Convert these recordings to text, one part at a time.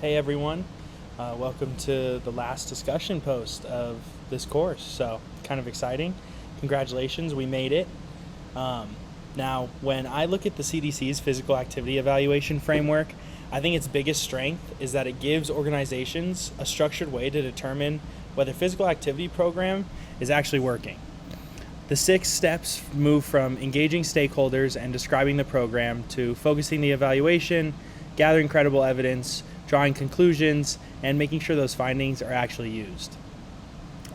Hey everyone, welcome to the last discussion post of this course. So, kind of exciting. Congratulations, we made it. Now, when I look at the CDC's physical activity evaluation framework, I think its biggest strength is that it gives organizations a structured way to determine whether physical activity program is actually working. The 6 steps move from engaging stakeholders and describing the program to focusing the evaluation, gathering credible evidence, drawing conclusions, and making sure those findings are actually used.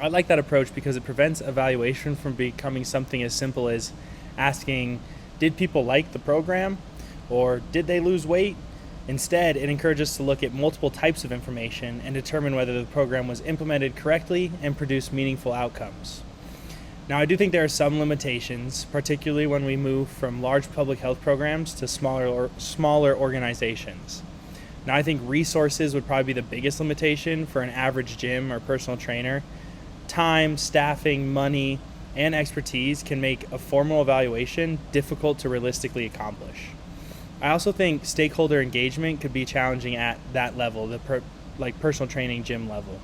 I like that approach because it prevents evaluation from becoming something as simple as asking, did people like the program? Or did they lose weight? Instead, it encourages us to look at multiple types of information and determine whether the program was implemented correctly and produced meaningful outcomes. Now, I do think there are some limitations, particularly when we move from large public health programs to smaller organizations. Now, I think resources would probably be the biggest limitation for an average gym or personal trainer. Time, staffing, money, and expertise can make a formal evaluation difficult to realistically accomplish. I also think stakeholder engagement could be challenging at that level, like personal training gym level.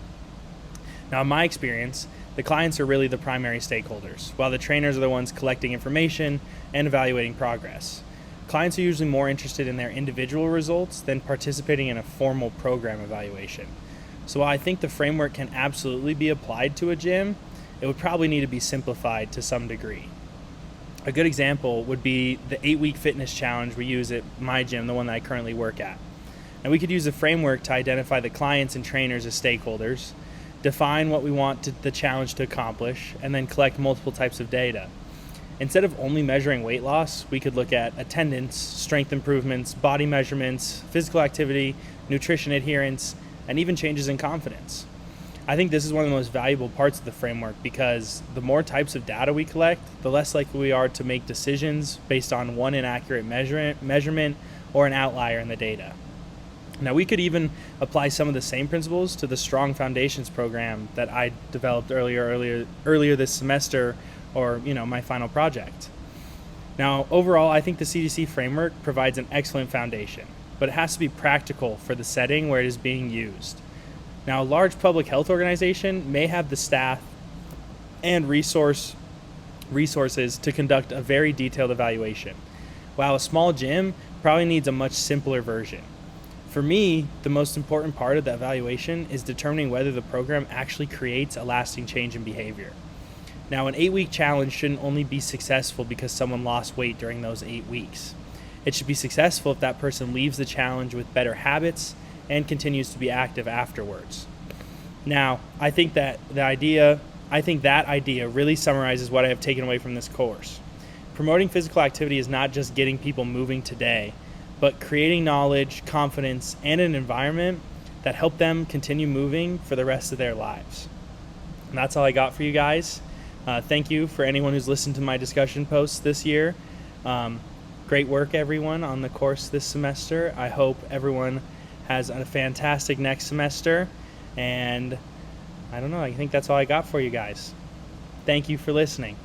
Now, in my experience, the clients are really the primary stakeholders, while the trainers are the ones collecting information and evaluating progress. Clients are usually more interested in their individual results than participating in a formal program evaluation. So while I think the framework can absolutely be applied to a gym, it would probably need to be simplified to some degree. A good example would be the 8-week fitness challenge we use at my gym, the one that I currently work at. And we could use the framework to identify the clients and trainers as stakeholders, define what we want the challenge to accomplish, and then collect multiple types of data. Instead of only measuring weight loss, we could look at attendance, strength improvements, body measurements, physical activity, nutrition adherence, and even changes in confidence. I think this is one of the most valuable parts of the framework because the more types of data we collect, the less likely we are to make decisions based on one inaccurate measurement or an outlier in the data. Now, we could even apply some of the same principles to the Strong Foundations program that I developed earlier this semester, or my final project. Now, overall, I think the CDC framework provides an excellent foundation, but it has to be practical for the setting where it is being used. Now, a large public health organization may have the staff and resources to conduct a very detailed evaluation, while a small gym probably needs a much simpler version. For me, the most important part of the evaluation is determining whether the program actually creates a lasting change in behavior. Now, an 8-week challenge shouldn't only be successful because someone lost weight during those 8 weeks. It should be successful if that person leaves the challenge with better habits and continues to be active afterwards. Now, I think that idea really summarizes what I have taken away from this course. Promoting physical activity is not just getting people moving today, but creating knowledge, confidence, and an environment that help them continue moving for the rest of their lives. And that's all I got for you guys. Thank you for anyone who's listened to my discussion posts this year. Great work, everyone, on the course this semester. I hope everyone has a fantastic next semester. And I think that's all I got for you guys. Thank you for listening.